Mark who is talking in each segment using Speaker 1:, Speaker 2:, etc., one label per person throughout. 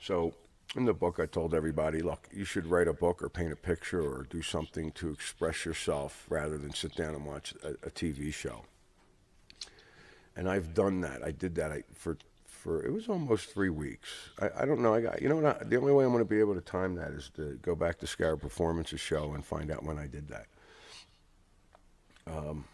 Speaker 1: So in the book, I told everybody, look, you should write a book or paint a picture or do something to express yourself rather than sit down and watch a TV show. And I've done that. I did that for it was almost 3 weeks. I don't know. I got, you know what? The only way I'm going to be able to time that is to go back to Scarab Performances show and find out when I did that. Um,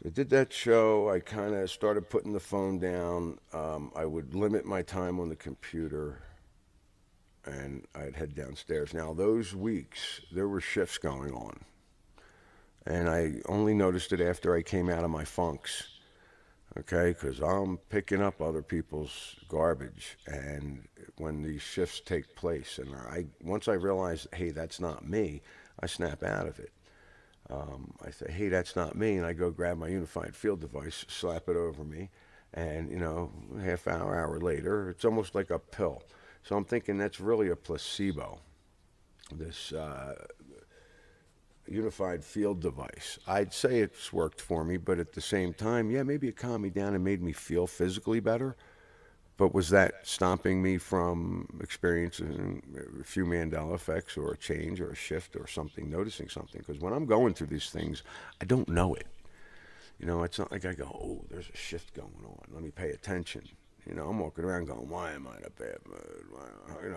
Speaker 1: I did that show. I kind of started putting the phone down. I would limit my time on the computer, and I'd head downstairs. Now those weeks there were shifts going on, and I only noticed it after I came out of my funks. Okay, because I'm picking up other people's garbage, and when these shifts take place, and I once I realize, hey, that's not me, I snap out of it. I say, hey, that's not me, and I go grab my unified field device, slap it over me, and half hour later, it's almost like a pill. So I'm thinking that's really a placebo. This unified field device. I'd say it's worked for me, but at the same time, yeah, maybe it calmed me down and made me feel physically better. But was that stopping me from experiencing a few Mandela effects or a change or a shift or something, noticing something? Because when I'm going through these things, I don't know it. It's not like I go, oh, there's a shift going on. Let me pay attention. I'm walking around going, why am I in a bad mood?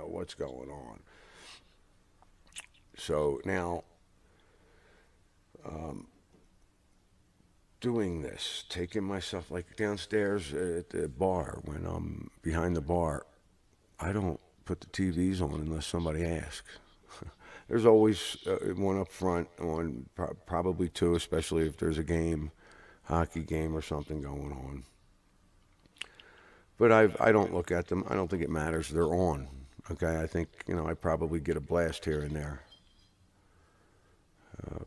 Speaker 1: What's going on? So now, um, doing this, taking myself like downstairs at the bar when I'm behind the bar, I don't put the TVs on unless somebody asks. There's always one up front, one probably two, especially if there's a game, hockey game or something going on. But I don't look at them. I don't think it matters. They're on. Okay, I think I probably get a blast here and there. Uh,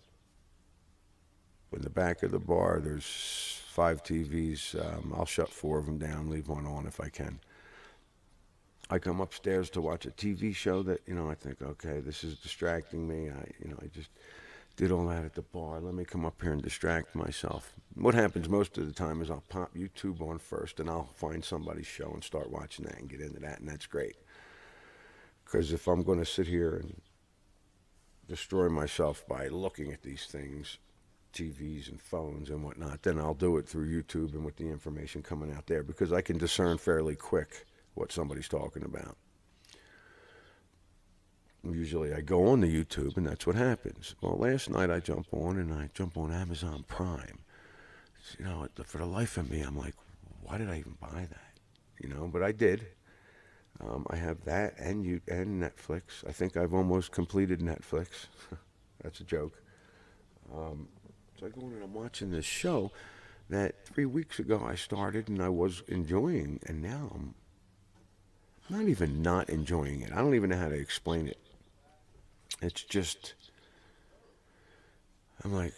Speaker 1: in the back of the bar, there's 5 TVs. I'll shut 4 of them down, leave one on if I can. I come upstairs to watch a TV show that I think, okay, this is distracting me. I just did all that at the bar. Let me come up here and distract myself. What happens most of the time is I'll pop YouTube on first, and I'll find somebody's show and start watching that and get into that, and that's great. Because if I'm going to sit here and destroy myself by looking at these things, TVs and phones and whatnot, then I'll do it through YouTube and with the information coming out there because I can discern fairly quick what somebody's talking about. Usually I go on the YouTube and that's what happens. Well, last night I jump on Amazon Prime. For the life of me, I'm like, why did I even buy that? But I did. I have that and Netflix. I think I've almost completed Netflix. That's a joke. So I go in and I'm watching this show that 3 weeks ago I started and I was enjoying, and now I'm not even not enjoying it. I don't even know how to explain it. It's just, I'm like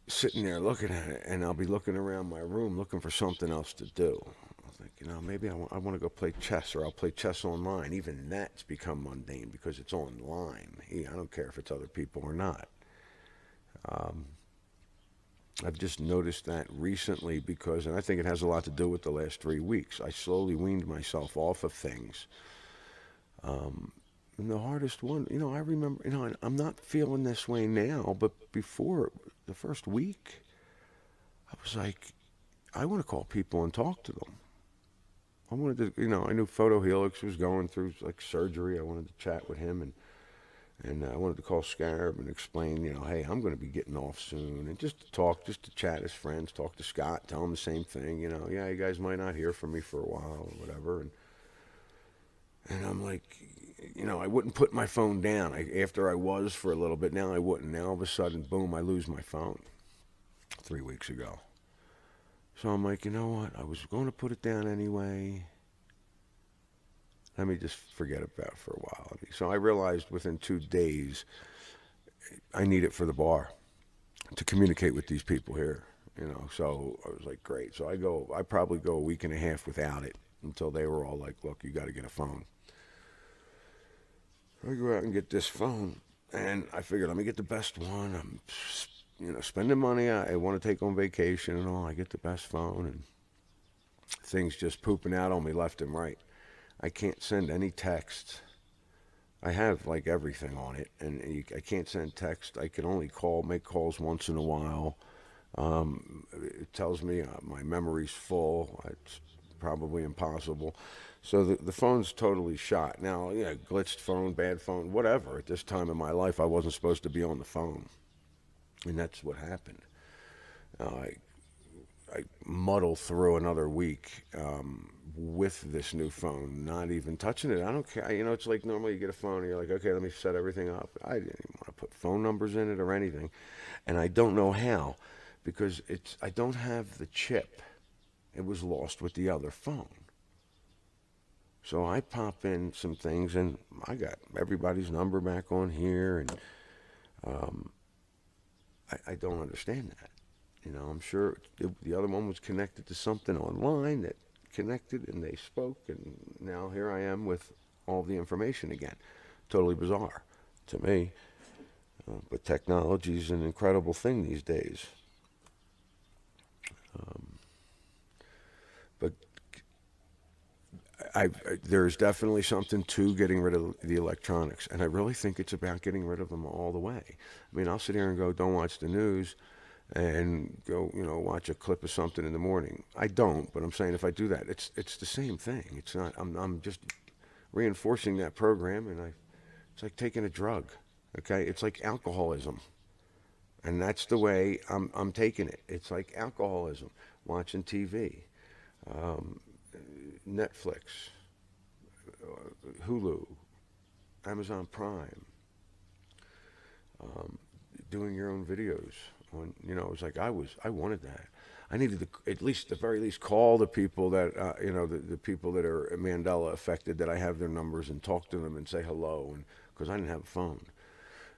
Speaker 1: sitting there looking at it, and I'll be looking around my room looking for something else to do. I think, maybe I want to go play chess, or I'll play chess online. Even that's become mundane because it's online. I don't care if it's other people or not. Um, I've just noticed that recently because, and I think it has a lot to do with the last 3 weeks. I slowly weaned myself off of things. And the hardest one, I remember, I'm not feeling this way now, but before the first week, I was like, I want to call people and talk to them. I wanted to, I knew Photo Helix was going through like surgery. I wanted to chat with him, and I wanted to call Scarab and explain, hey, I'm going to be getting off soon, and just to talk, just to chat as friends, talk to Scott, tell him the same thing, yeah, you guys might not hear from me for a while or whatever, and I'm like, I wouldn't put my phone down. After I was for a little bit, now I wouldn't. Now all of a sudden, boom, I lose my phone 3 weeks ago. So I'm like, you know what? I was going to put it down anyway. Let me just forget about it for a while. So I realized within 2 days, I need it for the bar to communicate with these people here. So I was like, great. So I probably go a week and a half without it until they were all like, look, you got to get a phone. I go out and get this phone, and I figured let me get the best one. I'm, spending money. I want to take on vacation and all. I get the best phone, and things just pooping out on me left and right. I can't send any text. I have like everything on it, and I can't send text. I can only call, make calls once in a while. It tells me my memory's full. It's probably impossible. So the phone's totally shot. Now, yeah, glitched phone, bad phone, whatever. At this time in my life, I wasn't supposed to be on the phone, and that's what happened. I muddle through another week with this new phone, not even touching it. I don't care. You know, it's like normally you get a phone and you're like, okay, let me set everything up. I didn't even want to put phone numbers in it or anything, and I don't know how because I don't have the chip. It was lost with the other phone. So I pop in some things, and I got everybody's number back on here, and um, I don't understand that. You know, I'm sure the other one was connected to something online that connected, and they spoke, and now here I am with all the information again. Totally bizarre to me, but technology is an incredible thing these days. Um, but there's definitely something to getting rid of the electronics, and I really think it's about getting rid of them all the way. I mean, I'll sit here and go, don't watch the news, and go, watch a clip of something in the morning. I don't, but I'm saying if I do that, it's the same thing. It's not. I'm just reinforcing that program, and it's like taking a drug. Okay, it's like alcoholism, and that's the way I'm taking it. It's like alcoholism, watching TV, um, Netflix, Hulu, Amazon Prime, um, doing your own videos. When it was like I wanted that. I needed to at least, the very least, call the people that the people that are Mandela affected, that I have their numbers, and talk to them and say hello, and because I didn't have a phone,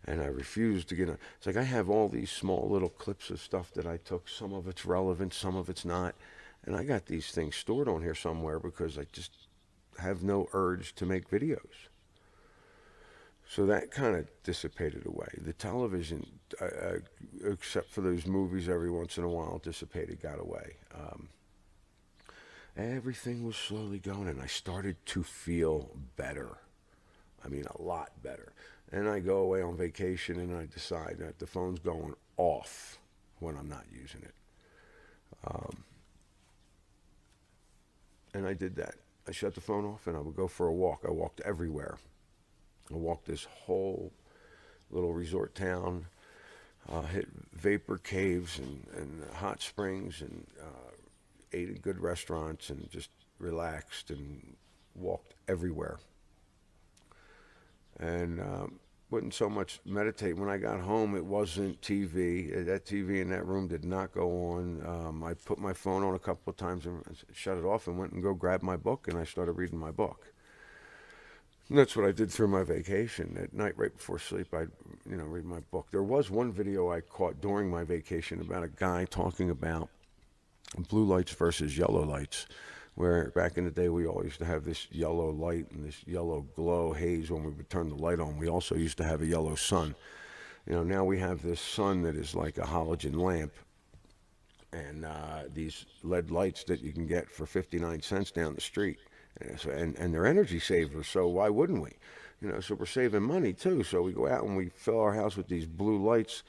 Speaker 1: and I refused to get on. It's like I have all these small little clips of stuff that I took. Some of it's relevant, some of it's not, and I got these things stored on here somewhere because I just have no urge to make videos. So that kind of dissipated away. The television, except for those movies every once in a while, dissipated, got away. Everything was slowly going, and I started to feel better. I mean, a lot better. And I go away on vacation, and I decide that the phone's going off when I'm not using it. Um, and I did that. I shut the phone off, and I would go for a walk. I walked everywhere. I walked this whole little resort town, hit vapor caves and hot springs, and ate at good restaurants, and just relaxed and walked everywhere. And wouldn't so much meditate. When I got home, it wasn't TV. That TV in that room did not go on. I put my phone on a couple of times and shut it off, and went and go grab my book, and I started reading my book. And that's what I did through my vacation. At night, right before sleep, I'd read my book. There was one video I caught during my vacation about a guy talking about blue lights versus yellow lights, where back in the day we all used to have this yellow light and this yellow glow haze when we would turn the light on. We also used to have a yellow sun. Now we have this sun that is like a halogen lamp, and these LED lights that you can get for 59 cents down the street. And they're energy savers, so why wouldn't we? So we're saving money too. So we go out and we fill our house with these blue lights,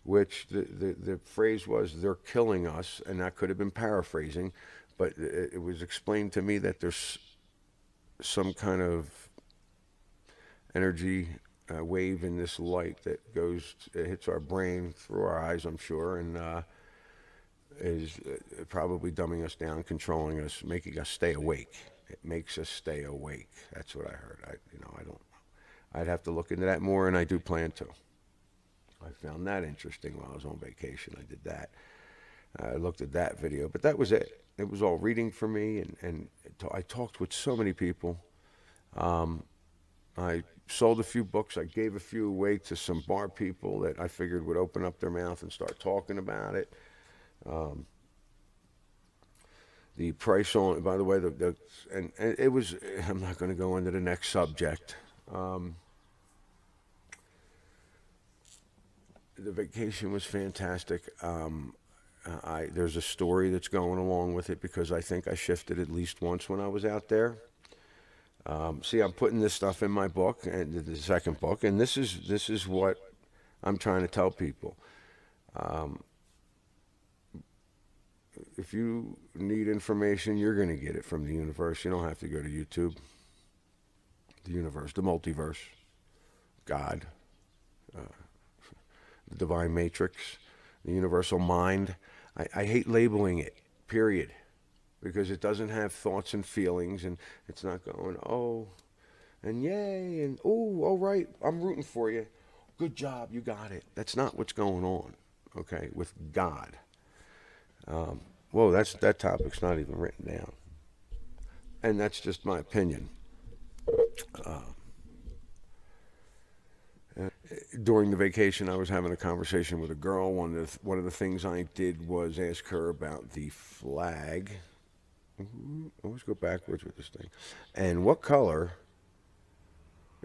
Speaker 1: which the phrase was, they're killing us, and that could have been paraphrasing, but it was explained to me that there's some kind of energy wave in this light that it hits our brain through our eyes, I'm sure, and is probably dumbing us down, controlling us, making us stay awake. It makes us stay awake. That's what I heard. I don't. I'd have to look into that more, and I do plan to. I found that interesting while I was on vacation. I did that. I looked at that video, but that was it. It was all reading for me, and I talked with so many people. I sold a few books. I gave a few away to some bar people that I figured would open up their mouth and start talking about it. The price on, by the way, and it was, I'm not going to go into the next subject. The vacation was fantastic. There's a story that's going along with it because I think I shifted at least once when I was out there. See, I'm putting this stuff in my book, and the second book, and this is what I'm trying to tell people. Um, if you need information, you're going to get it from the universe. You don't have to go to YouTube. The universe, the multiverse, God, uh, the divine matrix, the universal mind. I hate labeling it, period, because it doesn't have thoughts and feelings, and it's not going, oh, and yay, and oh, all right, I'm rooting for you. Good job, you got it. That's not what's going on, okay, with God. Um, Whoa, that topic's not even written down, and that's just my opinion. Uh, During the vacation, I was having a conversation with a girl. One of the things I did was ask her about the flag. Always go backwards with this thing. And what color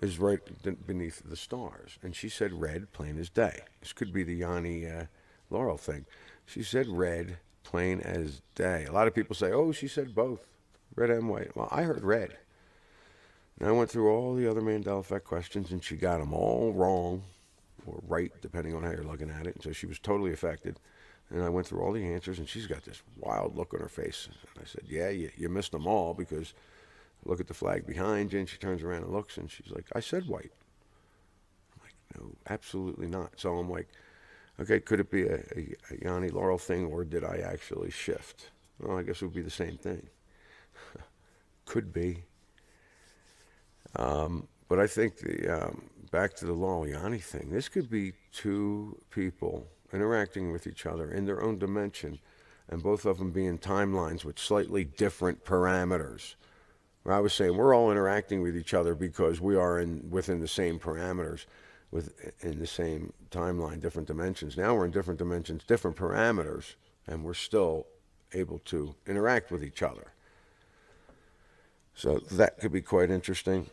Speaker 1: is right beneath the stars? And she said red, plain as day. This could be the Yanni Laurel thing. She said red, plain as day. A lot of people say, oh, she said both, red and white. Well, I heard red. And I went through all the other Mandela effect questions, and she got them all wrong, or right, depending on how you're looking at it. And so she was totally affected. And I went through all the answers, and she's got this wild look on her face. And I said, yeah, you missed them all, because look at the flag behind you. And she turns around and looks, and she's like, I said white. I'm like, no, absolutely not. So I'm like, okay, could it be a Yanni Laurel thing, or did I actually shift? Well, I guess it would be the same thing. Could be. But I think back to the Laurel Yanni thing, this could be two people interacting with each other in their own dimension, and both of them being timelines with slightly different parameters. Where I was saying we're all interacting with each other because we are within the same parameters, in the same timeline, different dimensions. Now we're in different dimensions, different parameters, and we're still able to interact with each other. So that could be quite interesting.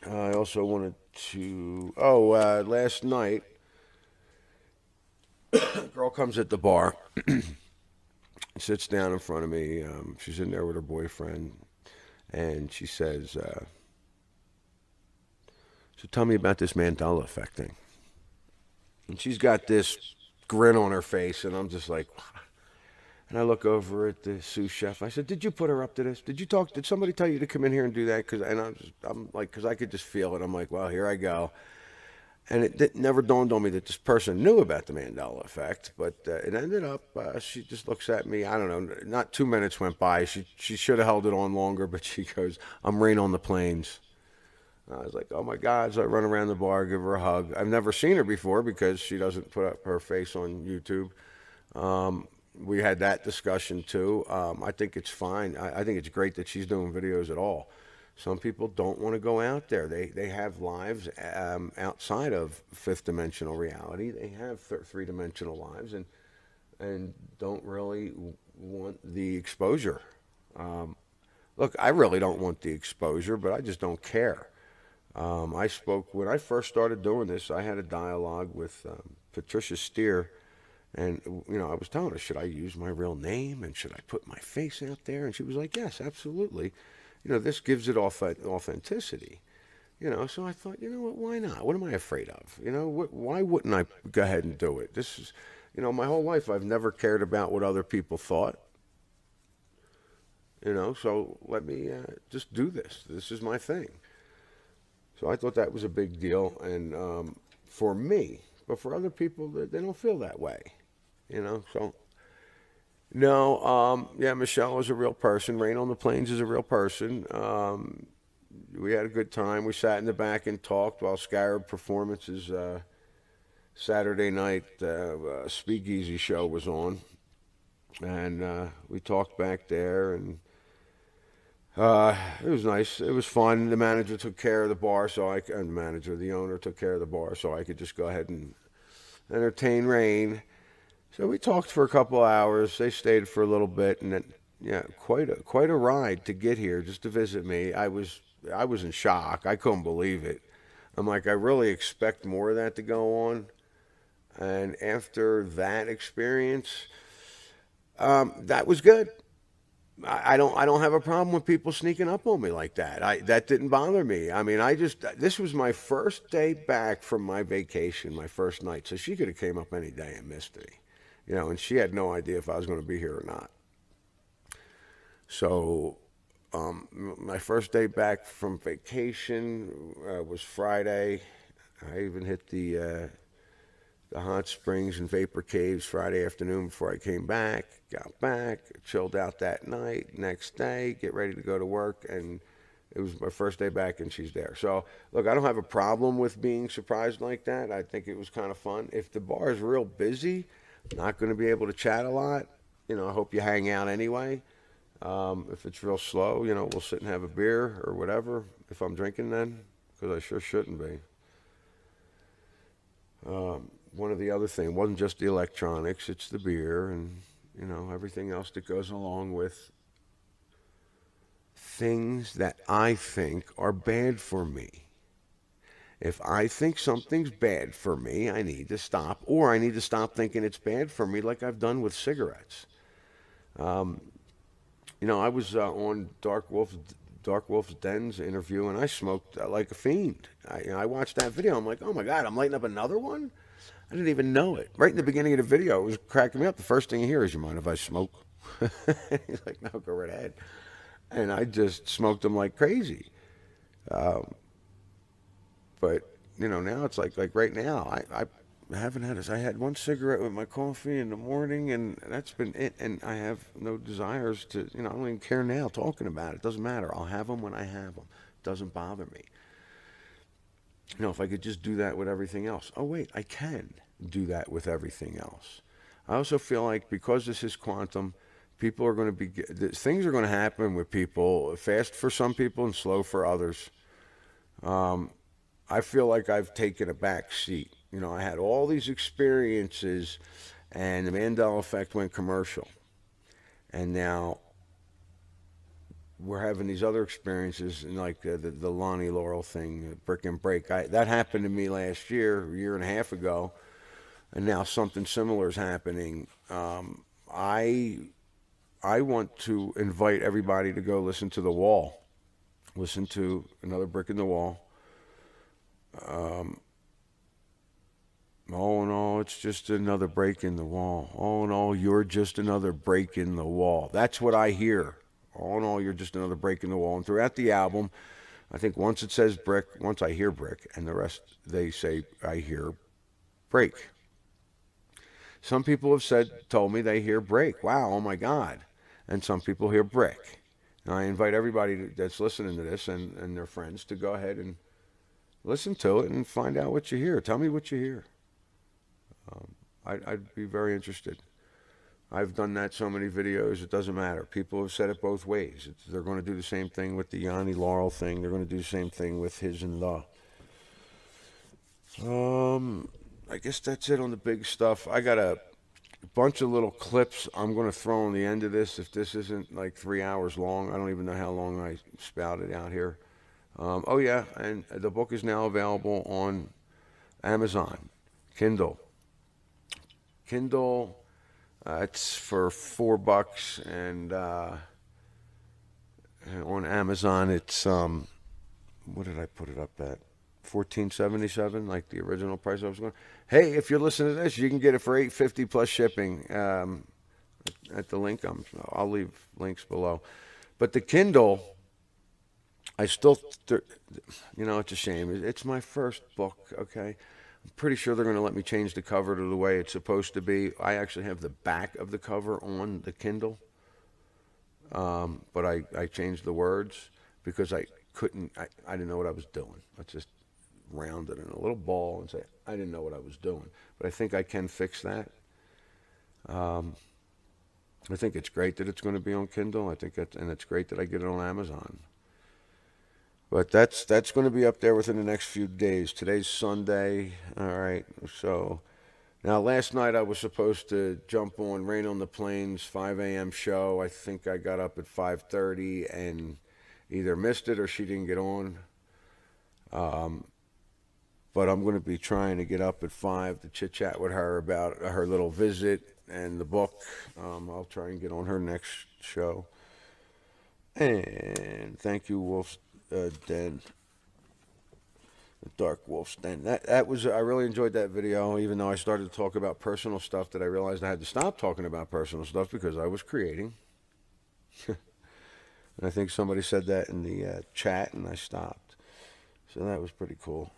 Speaker 1: I also wanted to. Oh, last night, a girl comes at the bar, sits down in front of me. She's in there with her boyfriend, and she says, "So tell me about this Mandela effect thing." And she's got this grin on her face, and I'm just like, and I look over at the sous chef. I said, "Did you put her up to this? Did you talk? Did somebody tell you to come in here and do that?" I'm like, because I could just feel it. I'm like, well, here I go. And it never dawned on me that this person knew about the Mandela effect. But it ended up, she just looks at me. I don't know. Not 2 minutes went by. She should have held it on longer, but she goes, "I'm Rain on the Plains." I was like, oh my God. So I run around the bar, give her a hug. I've never seen her before because she doesn't put up her face on YouTube. Um, we had that discussion too. I think it's fine. I think it's great that she's doing videos at all. Some people don't want to go out there. They have lives outside of fifth dimensional reality. They have three dimensional lives, and don't really want the exposure. Um, Look, I really don't want the exposure, but I just don't care. I spoke when I first started doing this. I had a dialogue with Patricia Steer, and I was telling her, should I use my real name and should I put my face out there? And she was like, yes, absolutely. This gives it authenticity. So I thought, what? Why not? What am I afraid of? Why wouldn't I go ahead and do it? This is, my whole life I've never cared about what other people thought. So let me just do this. This is my thing. So I thought that was a big deal, and for me, but for other people, they don't feel that way. So no, yeah, Michelle is a real person. Rain on the Plains is a real person. We had a good time. We sat in the back and talked while Scarab Performances Saturday night speakeasy show was on, and we talked back there, and it was nice. It was fun. The manager took care of the bar, the owner took care of the bar, so I could just go ahead and entertain Rain. So we talked for a couple hours. They stayed for a little bit, and then, yeah, quite a ride to get here just to visit me. I was in shock. I couldn't believe it. I'm like, I really expect more of that to go on. And after that experience, that was good. I don't have a problem with people sneaking up on me like that. That didn't bother me. I mean, this was my first day back from my vacation, my first night. So she could have came up any day and missed me, and she had no idea if I was going to be here or not. So my first day back from vacation was Friday. I even hit the hot springs and vapor caves Friday afternoon before I came back. Got back, chilled out that night. Next day, get ready to go to work, and it was my first day back, and she's there. So, look, I don't have a problem with being surprised like that. I think it was kind of fun. If the bar is real busy, not going to be able to chat a lot. I hope you hang out anyway. If it's real slow, we'll sit and have a beer or whatever. If I'm drinking, then, because I sure shouldn't be. One of the other things wasn't just the electronics; it's the beer and everything else that goes along with things that I think are bad for me. If I think something's bad for me, I need to stop, or I need to stop thinking it's bad for me, like I've done with cigarettes. I was on Dark Wolf's Den's interview, and I smoked like a fiend. I watched that video. I'm like, oh my god, I'm lighting up another one. I didn't even know it. Right in the beginning of the video, it was cracking me up. The first thing you hear is, "You mind if I smoke?" He's like, "No, go right ahead." And I just smoked them like crazy. Um, but now it's like right now, I haven't had this. I had one cigarette with my coffee in the morning, and that's been it. And I have no desires to, I don't even care now talking about it. Doesn't matter. I'll have them when I have them. Doesn't bother me. If I could just do that with everything else. Oh, wait, I can do that with everything else. I also feel like because this is quantum, people are going to be, things are going to happen with people, fast for some people and slow for others. Um, I feel like I've taken a back seat. I had all these experiences, and the Mandela effect went commercial. And now we're having these other experiences, and like the Lonnie Laurel thing, Brick and Break. That happened to me last year, a year and a half ago, and now something similar is happening. I I want to invite everybody to go listen to The Wall, listen to Another Brick in the Wall. Um, All in all, it's just another break in the wall. All in all, you're just another break in the wall. That's what I hear. All in all, you're just another break in the wall. And throughout the album, I think once it says brick, once I hear brick, and the rest they say I hear break. Some people have told me they hear break. Wow, oh my God. And some people hear brick. And I invite everybody that's listening to this and their friends to go ahead and listen to it and find out what you hear. Tell me what you hear. I'd be very interested. I've done that so many videos, it doesn't matter. People have said it both ways. They're going to do the same thing with the Yanni Laurel thing. They're going to do the same thing with his and the. I guess that's it on the big stuff. I got a bunch of little clips I'm going to throw on the end of this. If this isn't like 3 hours long, I don't even know how long I spouted out here. Oh yeah, and the book is now available on Amazon, Kindle. Kindle. It's for $4, and on Amazon it's what did I put it up at? 14.77, like the original price I was going. Hey, if you're listening to this, you can get it for 8.50 plus shipping. At the link, I'll leave links below. But the Kindle, I still, it's a shame. It's my first book. Okay. I'm pretty sure they're going to let me change the cover to the way it's supposed to be. I actually have the back of the cover on the Kindle, but I changed the words because I couldn't. I didn't know what I was doing. Let's just round it in a little ball and say I didn't know what I was doing. But I think I can fix that. I think it's great that it's going to be on Kindle. And it's great that I get it on Amazon. But that's going to be up there within the next few days. Today's Sunday. All right. So now last night I was supposed to jump on Rain on the Plains 5 a.m. show. I think I got up at 5:30 and either missed it or she didn't get on. But I'm going to be trying to get up at 5 to chit chat with her about her little visit and the book. I'll try and get on her next show. And thank you, Wolf's Den. Dark Wolf's Den. That was, I really enjoyed that video, even though I started to talk about personal stuff that I realized I had to stop talking about personal stuff because I was creating. And I think somebody said that in the chat, and I stopped. So that was pretty cool.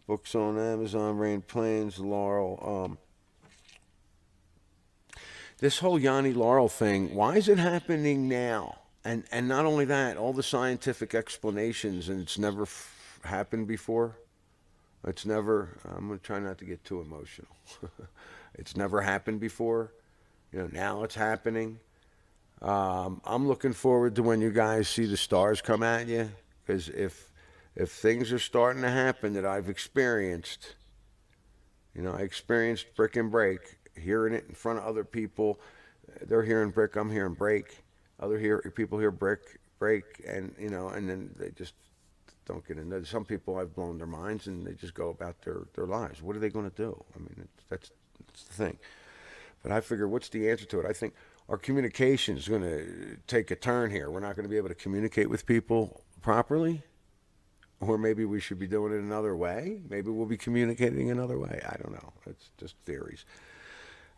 Speaker 1: Books on Amazon, Rain Plains, Laurel. This whole Yanni Laurel thing, why is it happening now? And not only that, all the scientific explanations, and it's never happened before. It's never, I'm going to try not to get too emotional. It's never happened before. You know, now it's happening. I'm looking forward to when you guys see the stars come at you, because if things are starting to happen that I've experienced, you know, I experienced brick and break, hearing it in front of other people. They're hearing brick, I'm hearing break. People hear brick, break, and you know, and then they just don't get into it. Some people I've blown their minds, and they just go about their lives. What are they going to do? I mean, that's the thing. But I figure, what's the answer to it? I think our communication is going to take a turn here. We're not going to be able to communicate with people properly. Or maybe we should be doing it another way. Maybe we'll be communicating another way. I don't know. It's just theories.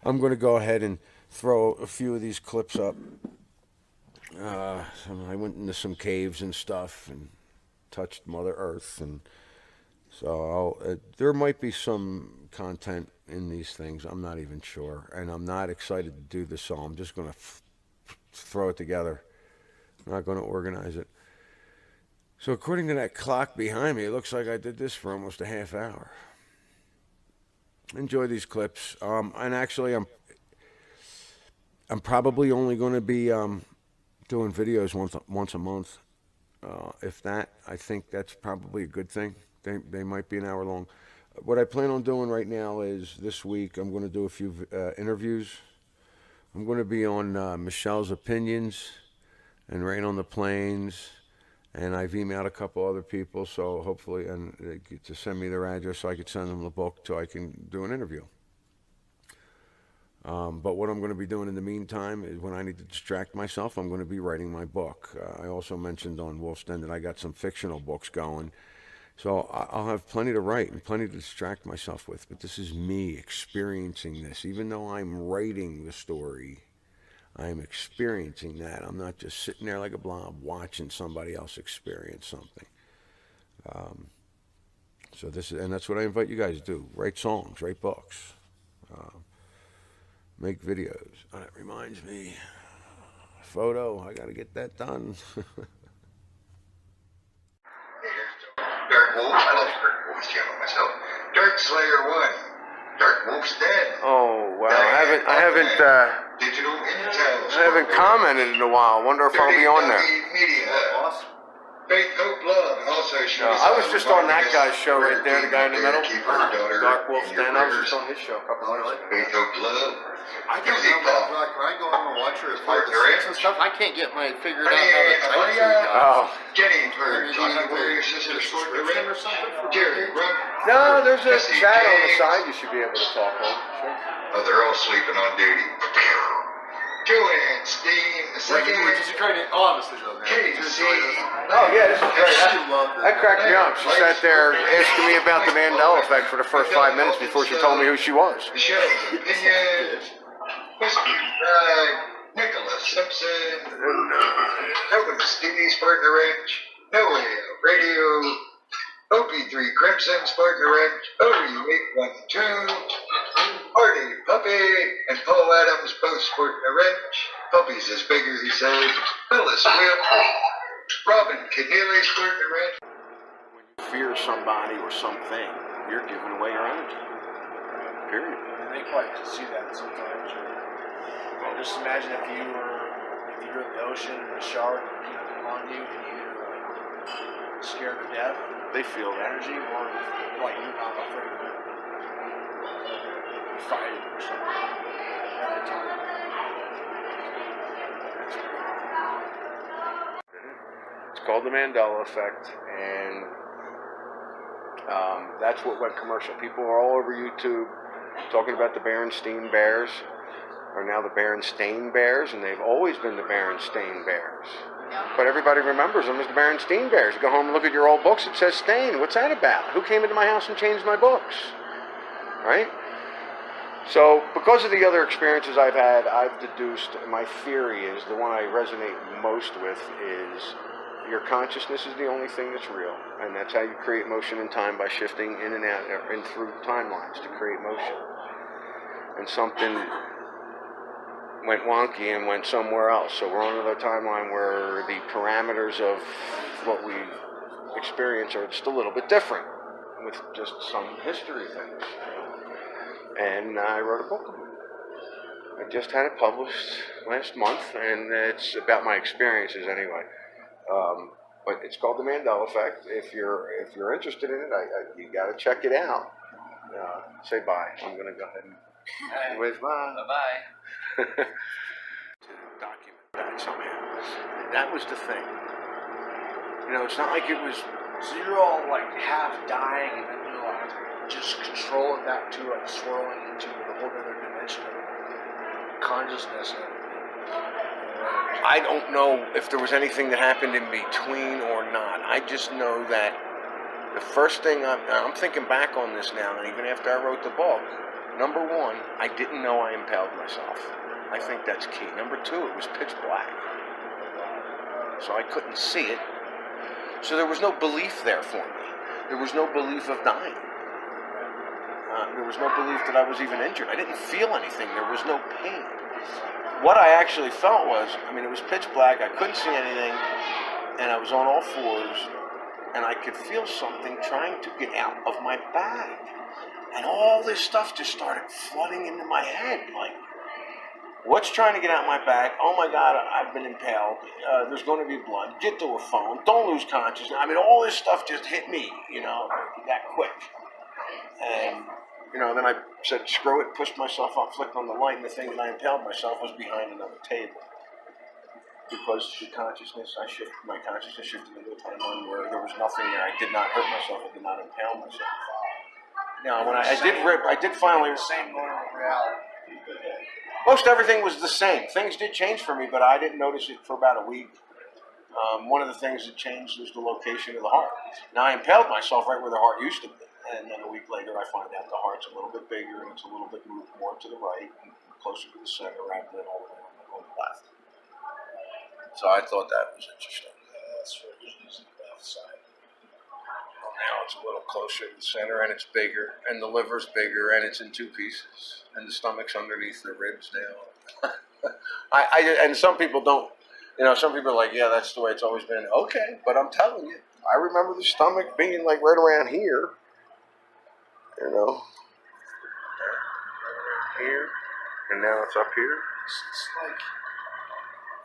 Speaker 1: I'm going to go ahead and throw a few of these clips up. I went into some caves and stuff and touched Mother Earth. And so there might be some content in these things. I'm not even sure. And I'm not excited to do this, so I'm just going to throw it together. I'm not going to organize it. So according to that clock behind me, it looks like I did this for almost a half hour. Enjoy these clips. And actually, I'm probably only going to be doing videos once a month. If that, I think that's probably a good thing. They might be an hour long. What I plan on doing right now is this week I'm going to do a few interviews. I'm going to be on Michelle's Opinions and Rain on the Plains. And I've emailed a couple other people, so hopefully, and to send me their address so I could send them the book so I can do an interview. But what I'm going to be doing in the meantime is when I need to distract myself, I'm going to be writing my book. I also mentioned on Wolf's Den that I got some fictional books going. So I'll have plenty to write and plenty to distract myself with. But this is me experiencing this. Even though I'm writing the story, I'm experiencing that. I'm not just sitting there like a blob watching somebody else experience something. So that's what I invite you guys to do. Write songs, write books, make videos. That reminds me, photo, I got to get that done.
Speaker 2: Dark Wolf, I love Dark Wolf's channel myself. Dark Slayer 1, Dark Wolf's Den.
Speaker 1: Oh, wow. I haven't commented in a while. I wonder if I'll be on there.
Speaker 2: Media. Awesome. Faith, Hope, Love, and also
Speaker 1: I was just on that guy's show right there, the guy in the middle. Dark Wolf's Den. I was just on his show a couple of months ago.
Speaker 2: Faith, Hope, Love.
Speaker 3: I don't know, like, when I go on and watch her part the sticks and stuff, I can't get my figured out how to type.
Speaker 1: Oh.
Speaker 2: Jenny, your sister sport the ring or something? Jerry, run.
Speaker 1: No, there's a chat on the side you should be able to talk on. Sure.
Speaker 2: Oh, they're all sleeping on duty. Joanne, Steen, the second.
Speaker 3: Which is great, honestly, though, man.
Speaker 2: Casey.
Speaker 1: Oh, yeah, this is great. That cracked me up. She sat there asking me about the Mandela effect for the first 5 minutes before she told me who she was.
Speaker 2: Michelle's Opinions. Whiskey Nicholas Simpson. Open Stevie's Partner Ranch. No Way Radio. OP3 Crimson Partner Ranch. OU812. Party Puppy and Paul Adams both sporting a wrench. Puppy's as big as he says. Phyllis Whip. Robin Keneally sporting a wrench.
Speaker 1: When you fear somebody or something, you're giving away your energy. Period.
Speaker 3: And they probably can see that sometimes. Just imagine if you're in the ocean and a shark on you and you're like scared to death.
Speaker 1: They feel
Speaker 3: the energy, or like you're not afraid of it. Fighting or something every time.
Speaker 1: It's called the Mandela effect, and that's what went commercial. People are all over YouTube talking about the Berenstain Bears, or now the Berenstain Bears, and they've always been the Berenstain Bears. But everybody remembers them as the Berenstain Bears. You go home and look at your old books, it says Stain. What's that about? Who came into my house and changed my books? Right? So, because of the other experiences I've had, I've deduced, my theory is, the one I resonate most with is, your consciousness is the only thing that's real. And that's how you create motion in time, by shifting in and out and through timelines to create motion. And something went wonky and went somewhere else. So we're on another timeline where the parameters of what we experience are just a little bit different, with just some history things. And I wrote a book. I just had it published last month, and it's about my experiences anyway. But it's called The Mandela Effect. If you're interested in it, you got to check it out. Say bye. I'm going to go ahead and wave bye.
Speaker 4: Bye-bye.
Speaker 1: To document that somehow. That was the thing. You know, it's not like it was.
Speaker 3: So you're all like half dying, and then you're like just controlling that to like swirling into a whole other dimension of consciousness.
Speaker 1: I don't know if there was anything that happened in between or not. I just know that the first thing I'm thinking back on this now, and even after I wrote the book, number one, I didn't know I impaled myself. I think that's key. Number two, it was pitch black, so I couldn't see it. So there was no belief there for me. There was no belief of dying. There was no belief that I was even injured. I didn't feel anything. There was no pain. What I actually felt was, it was pitch black. I couldn't see anything, and I was on all fours, and I could feel something trying to get out of my bag. And all this stuff just started flooding into my head, like, what's trying to get out my bag? Oh my God, I've been impaled. There's going to be blood. Get to a phone. Don't lose consciousness. All this stuff just hit me, that quick. And, then I said, screw it, pushed myself up, flicked on the light, and the thing that I impaled myself was behind another table. Because my consciousness shifted into a timeline where there was nothing there. I did not hurt myself. I did not impale myself. Now, when I did finally...
Speaker 3: The same normal reality.
Speaker 1: Most everything was the same. Things did change for me, but I didn't notice it for about a week. One of the things that changed was the location of the heart. Now, I impaled myself right where the heart used to be. And then a week later, I find out the heart's a little bit bigger, and it's a little bit moved more to the right, and closer to the center, rather than all the way on the left. So I thought that was interesting.
Speaker 3: That's what you're using the left side.
Speaker 1: Well, now it's a little closer to the center, and it's bigger, and the liver's bigger, and it's in two pieces, and the stomach's underneath the ribs now. And some people don't, some people are like, yeah, that's the way it's always been. Okay, but I'm telling you, I remember the stomach being like right around here, here, and now it's up here.
Speaker 3: It's like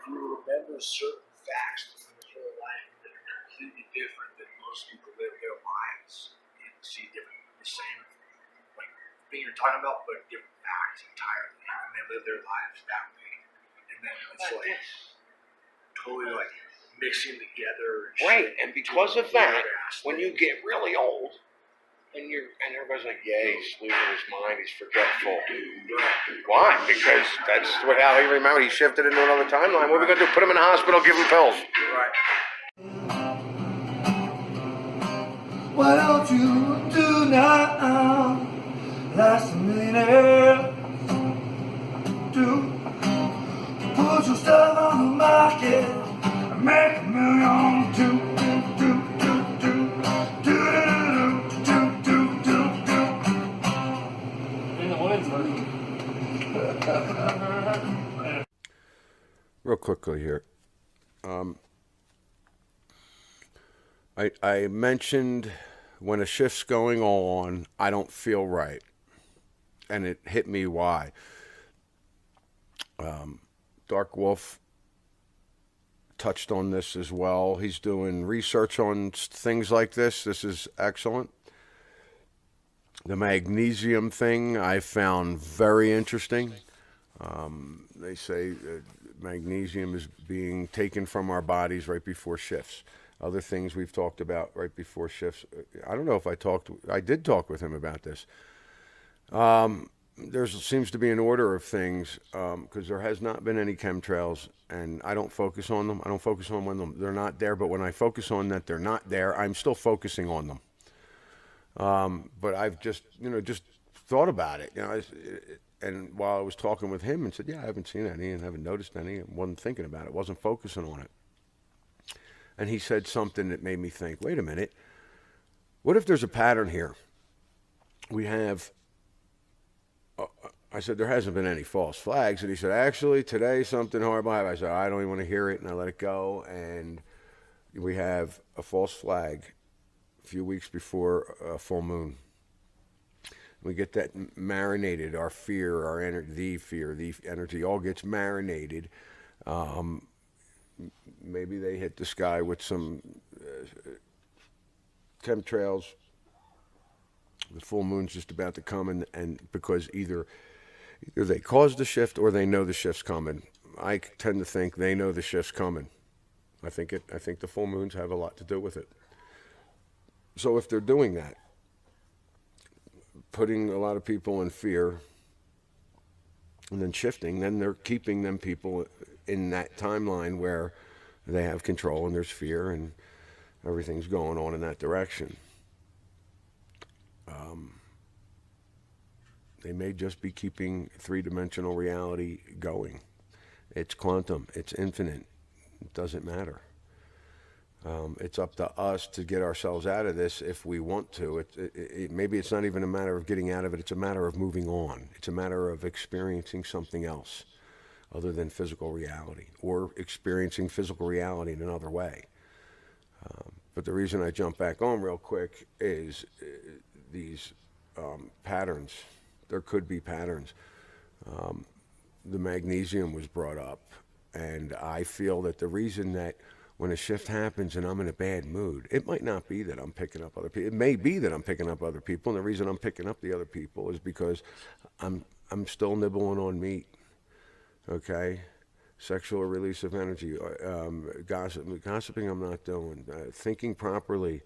Speaker 3: you remember certain facts from your life that are completely different than most people live their lives. You see the same thing you're talking about, but different facts entirely, and they live their lives that way. And then it's like totally like mixing together. And
Speaker 1: right,
Speaker 3: shit.
Speaker 1: and because of that, when you get really old, and everybody's like, yeah, he's losing his mind, he's forgetful. Why? Because that's how he remembered. He shifted into another timeline. What are we going to do? Put him in a hospital, give him pills.
Speaker 3: Right.
Speaker 5: Why don't you do now? Last minute. Do put your stuff on the market and make $1 million. Do.
Speaker 1: Real quickly here. I mentioned when a shift's going on, I don't feel right. And it hit me why. Dark Wolf touched on this as well. He's doing research on things like this. This is excellent. The magnesium thing I found very interesting. They say magnesium is being taken from our bodies right before shifts. Other things we've talked about right before shifts. I don't know if I did talk with him about this. there seems to be an order of things because there has not been any chemtrails, and I don't focus on them. I don't focus on when they're not there, but when I focus on that they're not there, I'm still focusing on them. But I've just thought about it, and while I was talking with him and said, yeah, I haven't seen any and haven't noticed any, and wasn't thinking about it, wasn't focusing on it. And he said something that made me think, wait a minute, what if there's a pattern here? We have, I said, there hasn't been any false flags. And he said, actually, today something horrible happened. I said, I don't even want to hear it, and I let it go. And we have a false flag a few weeks before a full moon. We get that marinated, our fear, our energy, the energy all gets marinated. Maybe they hit the sky with some chemtrails. The full moon's just about to come, and because either they caused the shift or they know the shift's coming. I tend to think they know the shift's coming. I think the full moons have a lot to do with it. So if they're doing that, putting a lot of people in fear and then shifting, then they're keeping them people in that timeline where they have control and there's fear and everything's going on in that direction. They may just be keeping three-dimensional reality going. It's quantum. It's infinite. It doesn't matter. It's up to us to get ourselves out of this if we want to. Maybe it's not even a matter of getting out of it. It's a matter of moving on. It's a matter of experiencing something else other than physical reality, or experiencing physical reality in another way. But the reason I jump back on real quick is these patterns. There could be patterns. The magnesium was brought up, and I feel that the reason that when a shift happens and I'm in a bad mood, it might not be that I'm picking up other people. It may be that I'm picking up other people, and the reason I'm picking up the other people is because I'm still nibbling on meat. Okay, sexual release of energy, gossiping I'm not doing, thinking properly.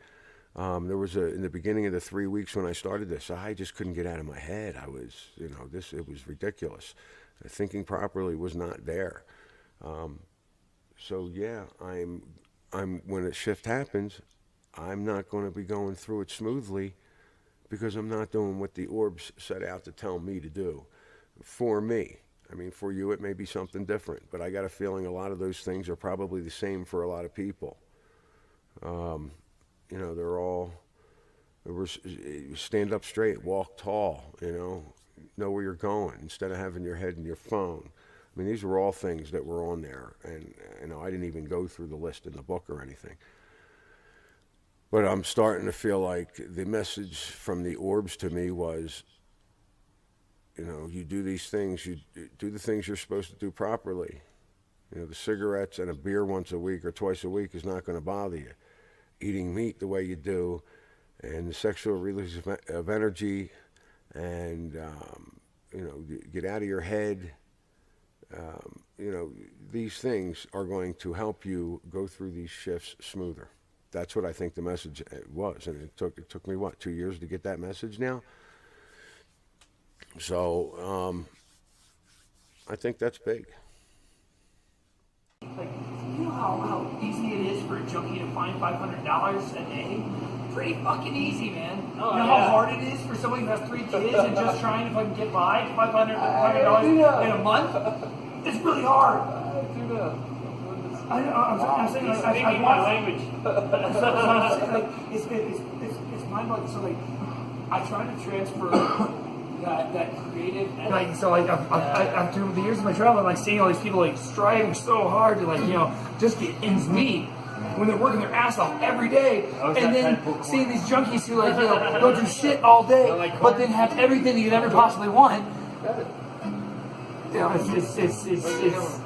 Speaker 1: There was in the beginning of the 3 weeks when I started this, I just couldn't get out of my head. I was, it was ridiculous. Thinking properly was not there. So yeah, I'm when a shift happens, I'm not going to be going through it smoothly because I'm not doing what the orbs set out to tell me to do. For me. I mean, for you, it may be something different, but I got a feeling a lot of those things are probably the same for a lot of people. They're all, stand up straight, walk tall, know where you're going instead of having your head in your phone. I mean, these were all things that were on there, and I didn't even go through the list in the book or anything. But I'm starting to feel like the message from the orbs to me was, you do these things, you do the things you're supposed to do properly. The cigarettes and a beer once a week or twice a week is not going to bother you. Eating meat the way you do, and the sexual release of energy, and get out of your head. These things are going to help you go through these shifts smoother. That's what I think the message was, and it took me 2 years to get that message now. So I think that's big.
Speaker 4: Like, you know how easy it is for a junkie to find $500 a day? Pretty fucking easy, man. You know how hard it is for somebody who has 3 kids and just trying to fucking get by $500 in a month? It's really hard. I'm saying, like,
Speaker 6: Speaking my language.
Speaker 4: It's mind-blowing. So, like, I try to transfer that creative energy. Like, so, like, after the years of my travel, I'm, like, seeing all these people, like, striving so hard to, like, just get ends meet when they're working their ass off every day, and then seeing these junkies who, like, don't do shit all day, but then have everything you could ever possibly want.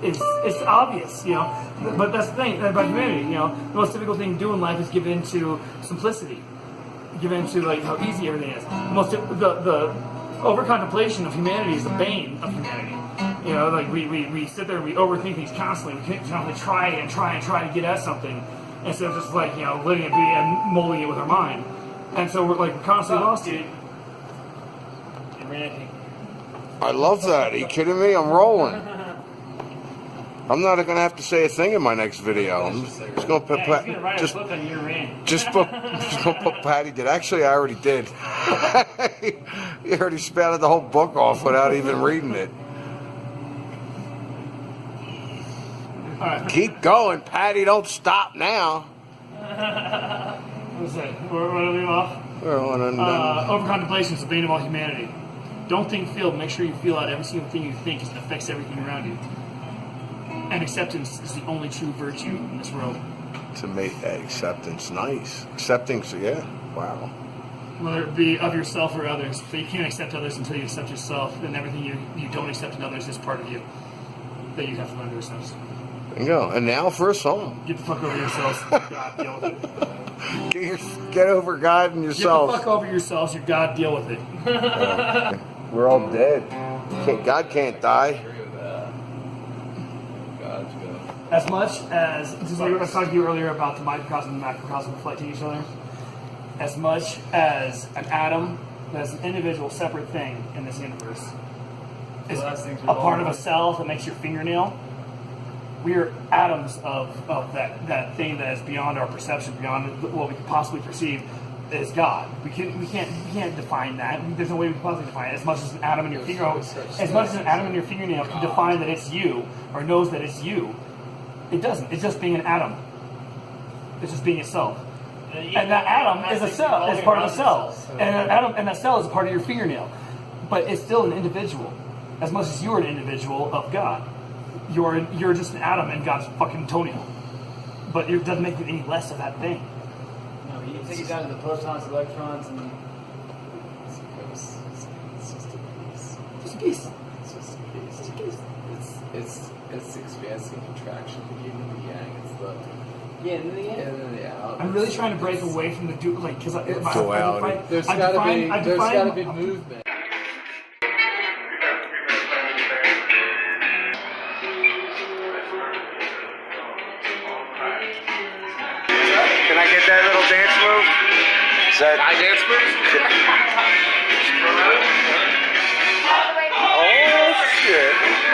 Speaker 4: It's obvious, but that's the thing about humanity, the most difficult thing to do in life is give in to simplicity, give in to, like, how easy everything is. The over contemplation of humanity is the bane of humanity. Like, we sit there and we overthink things constantly. We constantly try to get at something instead of just, like, letting it be and molding it with our mind. And so we're, like, constantly lost.
Speaker 6: Dude. Ranting.
Speaker 1: I love that. Are you kidding me? I'm rolling. I'm not gonna have to say a thing in my next video. I'm just gonna put
Speaker 4: Yeah, he's gonna write a book on your rant.
Speaker 1: just put Patty did. Actually, I already did. He already spouted the whole book off without even reading it.
Speaker 4: All right.
Speaker 1: Keep going, Patty. Don't stop now.
Speaker 4: What was it? Where do we leave off?
Speaker 1: We're on
Speaker 4: Over contemplation is the bane of all humanity. Don't think, feel. Make sure you feel out every single thing you think, because it affects everything around you. And acceptance is the only true virtue in this world.
Speaker 1: to make acceptance nice. Accepting, yeah. Wow.
Speaker 4: Whether it be of yourself or others. But you can't accept others until you accept yourself, and everything you don't accept in others is part of you that you have to learn to accept.
Speaker 1: There you go. And now for a song.
Speaker 4: Get the fuck over yourselves. God, deal with it.
Speaker 1: Get over God and
Speaker 4: Get
Speaker 1: yourself.
Speaker 4: the fuck over yourselves. Your God, deal with it.
Speaker 1: We're all dead. God can't die.
Speaker 4: As much as, just like I was talking to you earlier about the microcosm and the macrocosm reflecting each other, as much as an atom that is an individual separate thing in this universe is a part of a cell that makes your fingernail, we are atoms of that thing that is beyond our perception, beyond what we can possibly perceive is God. We can't define that. There's no way we can possibly define it. As much as an atom in your fingernail, can define that it's you or knows that it's you, it doesn't. It's just being an atom. It's just being itself. And that atom is a cell, is part of a cell. And an atom and that cell is a part of your fingernail. But it's still an individual. As much as you're an individual of God. You're just an atom in God's fucking toenail. But it doesn't make you any less of that thing.
Speaker 6: No, you take it down to the protons, electrons, and it's just a piece.
Speaker 4: Just a piece.
Speaker 6: It's just a piece. It's the expansion, contraction, the yin and the yang. It's the yin and the yang. In and the out.
Speaker 4: I'm really trying to break away from the because
Speaker 1: Duality.
Speaker 6: There's gotta be movement.
Speaker 1: Can I get that little dance move? Is that
Speaker 2: I dance moves?
Speaker 1: oh shit.